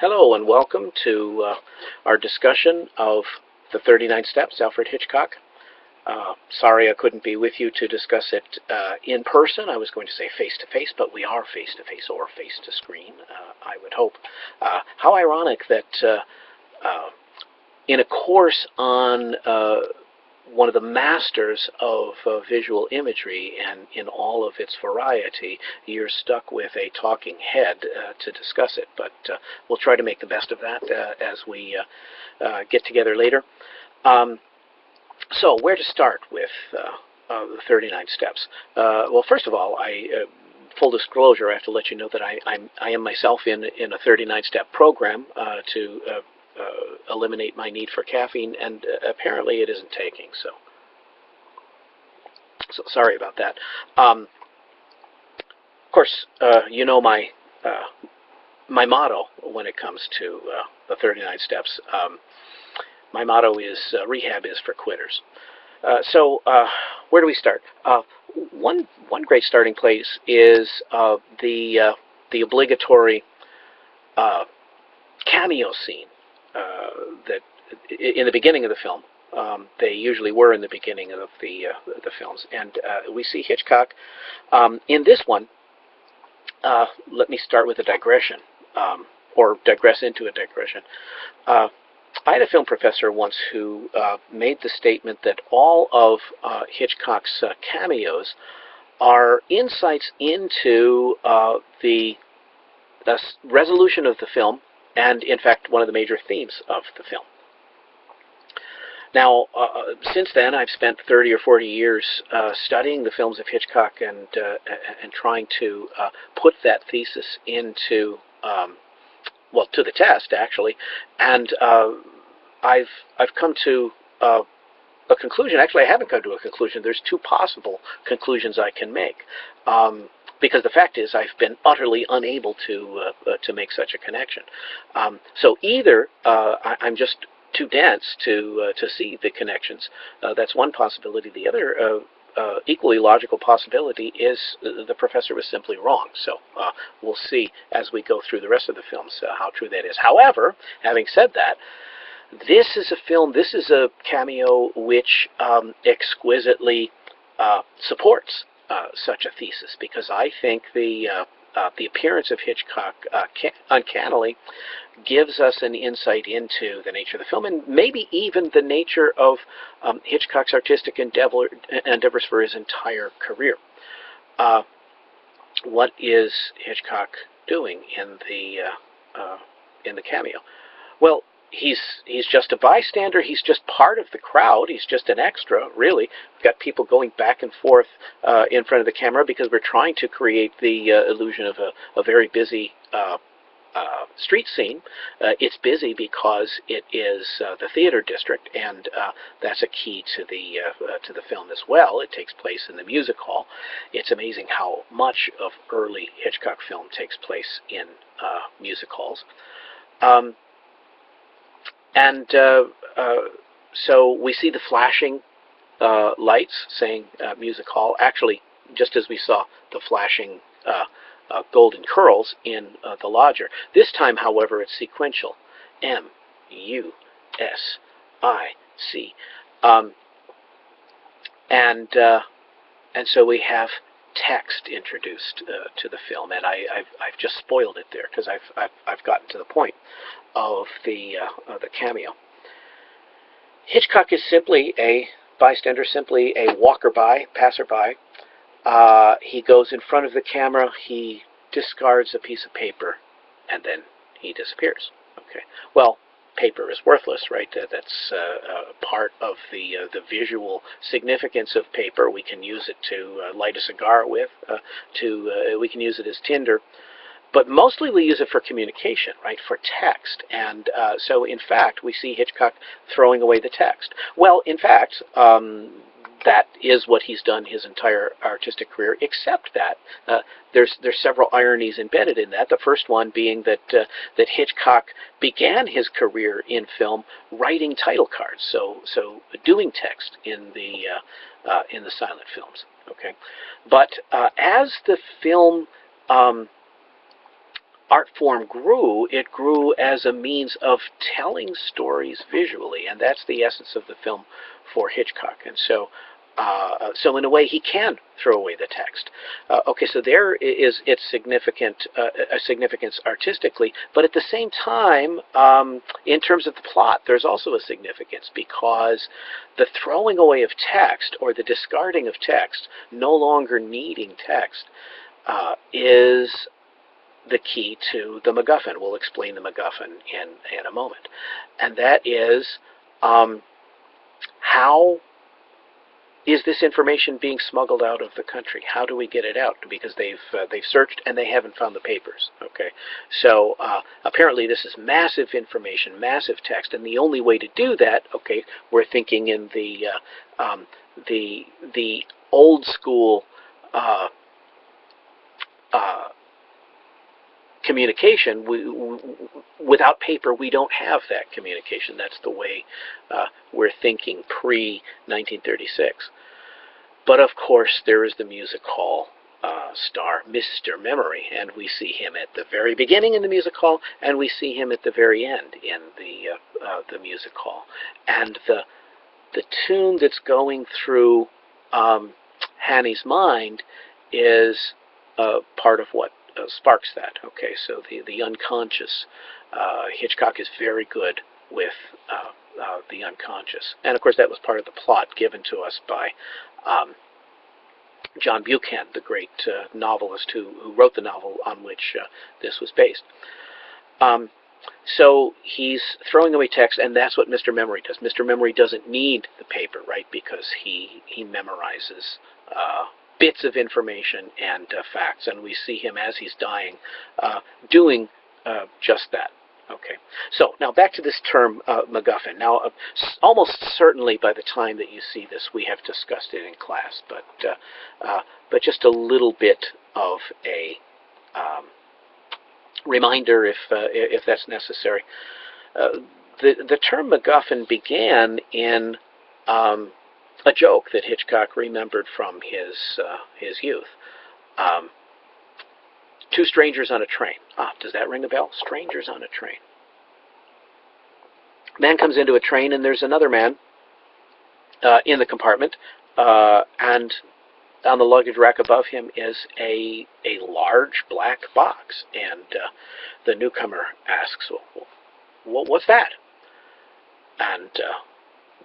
Hello and welcome to our discussion of the 39 Steps, Alfred Hitchcock. Sorry I couldn't be with you to discuss it in person. I was going to say face-to-face, but we are face-to-face or face-to-screen, I would hope. How ironic that in a course on one of the masters of visual imagery and in all of its variety, you're stuck with a talking head to discuss it. But we'll try to make the best of that as we get together later. So where to start with the 39 steps? Well, first of all, full disclosure, I have to let you know that I am myself in a 39-step program to eliminate my need for caffeine, and apparently it isn't taking, so sorry about that. Of course, you know my motto when it comes to the 39 steps. My motto is rehab is for quitters. So where do we start? One great starting place is the obligatory cameo scene that in the beginning of the film. They usually were in the beginning of the films, and we see Hitchcock in this one. Let me start with a digression, or digress into a digression. I had a film professor once who made the statement that all of Hitchcock's cameos are insights into the resolution of the film, and in fact one of the major themes of the film. Now, since then, I've spent 30 or 40 years studying the films of Hitchcock and trying to put that thesis into to the test, actually, and I've come to a conclusion. Actually, I haven't come to a conclusion. There's two possible conclusions I can make, because the fact is I've been utterly unable to make such a connection. So either I'm just too dense to see the connections. That's one possibility. The other equally logical possibility is the professor was simply wrong. So we'll see as we go through the rest of the films how true that is. However, having said that, this is a cameo which exquisitely supports such a thesis, because I think the appearance of Hitchcock uncannily gives us an insight into the nature of the film, and maybe even the nature of Hitchcock's artistic endeavors for his entire career. What is Hitchcock doing in the cameo? Well, he's just a bystander. He's just part of the crowd. He's just an extra, really. We've got people going back and forth in front of the camera because we're trying to create the illusion of a very busy street scene. It's busy because it is the theater district, and that's a key to the film as well. It takes place in the music hall. It's amazing how much of early Hitchcock film takes place in music halls. So we see the flashing lights saying music hall. Actually, just as we saw the flashing golden curls in The Lodger. This time, however, it's sequential. M-U-S-I-C. And so we have text introduced to the film, and I've just spoiled it there because I've gotten to the point of the cameo. Hitchcock is simply a bystander, simply a walker-by, passerby. He goes in front of the camera, he discards a piece of paper, and then he disappears. Okay. Well, paper is worthless, right? That's part of the visual significance of paper. We can use it to light a cigar with. We can use it as tinder. But mostly we use it for communication, right, for text. And so, in fact, we see Hitchcock throwing away the text. Well, in fact, that is what he's done his entire artistic career, except that there's several ironies embedded in that. The first one being that Hitchcock began his career in film writing title cards, so doing text in the silent films. Okay, but as the film art form grew, it grew as a means of telling stories visually, and that's the essence of the film for Hitchcock. And so in a way, he can throw away the text. Okay, so there is its significance artistically, but at the same time, in terms of the plot, there's also a significance, because the throwing away of text, or the discarding of text, no longer needing text, is the key to the MacGuffin. We'll explain the MacGuffin in a moment. And that is, how is this information being smuggled out of the country? How do we get it out? Because they've searched and they haven't found the papers. Okay, so apparently this is massive information, massive text, and the only way to do that, okay, we're thinking in the old school communication. Without paper, we don't have that communication. That's the way we're thinking pre-1936. But of course, there is the music hall star, Mr. Memory, and we see him at the very beginning in the music hall, and we see him at the very end in the music hall. And the tune that's going through Hanny's mind is part of what sparks that. Okay, so the unconscious. Hitchcock is very good with the unconscious, and of course that was part of the plot given to us by John Buchan, the great novelist who wrote the novel on which this was based. So he's throwing away text, and that's what Mr. Memory does. Mr. Memory doesn't need the paper, right, because he memorizes bits of information and facts, and we see him as he's dying doing just that. Okay, so now back to this term MacGuffin. Now, almost certainly by the time that you see this, we have discussed it in class, but just a little bit of a reminder, if that's necessary. The term MacGuffin began in a joke that Hitchcock remembered from his youth. Two strangers on a train. Does that ring a bell? Strangers on a train. Man comes into a train, and there's another man in the compartment, and on the luggage rack above him is a large black box. And the newcomer asks, well, what's that? And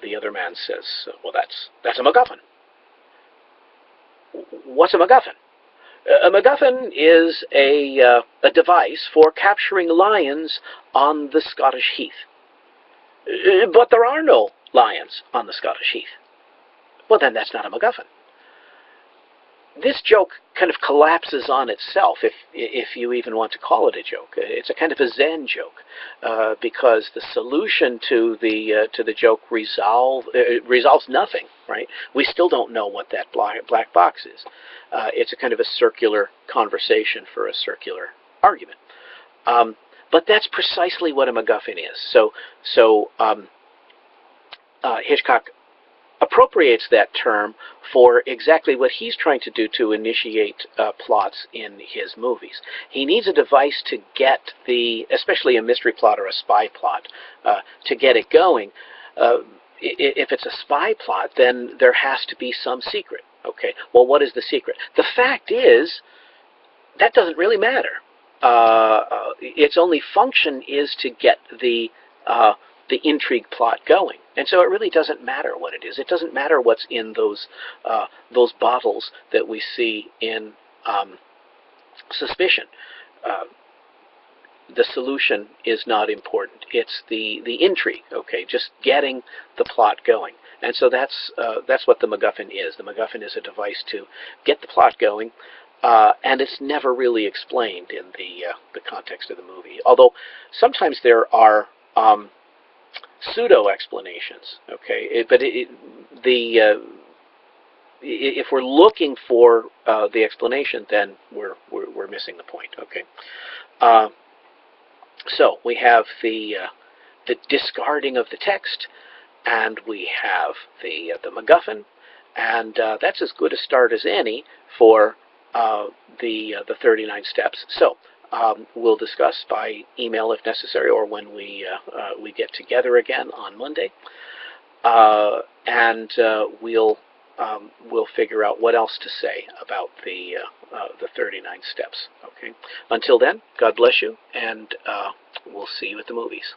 the other man says, well, that's a MacGuffin. What's a MacGuffin? A MacGuffin is a device for capturing lions on the Scottish heath. But there are no lions on the Scottish heath. Well, then that's not a MacGuffin. This joke kind of collapses on itself, if you even want to call it a joke. It's a kind of a Zen joke, because the solution to the joke resolves nothing. Right? We still don't know what that black box is. It's a kind of a circular conversation for a circular argument. But that's precisely what a MacGuffin is. So Hitchcock appropriates that term for exactly what he's trying to do to initiate plots in his movies. He needs a device to get especially a mystery plot or a spy plot, to get it going. If it's a spy plot, then there has to be some secret. Okay, well, what is the secret? The fact is, that doesn't really matter. Its only function is to get the intrigue plot going, and so it really doesn't matter what it is. It doesn't matter what's in those bottles that we see in Suspicion. The solution is not important. It's the intrigue. Okay, just getting the plot going, and so that's what the MacGuffin is. The MacGuffin is a device to get the plot going. And it's never really explained in the context of the movie. Although sometimes there are pseudo explanations. Okay, but if we're looking for the explanation, then we're missing the point. Okay, so we have the discarding of the text, and we have the MacGuffin, and that's as good a start as any for the 39 steps. So we'll discuss by email if necessary, or when we get together again on Monday, and we'll figure out what else to say about the 39 steps. Okay. Until then, God bless you, and we'll see you at the movies.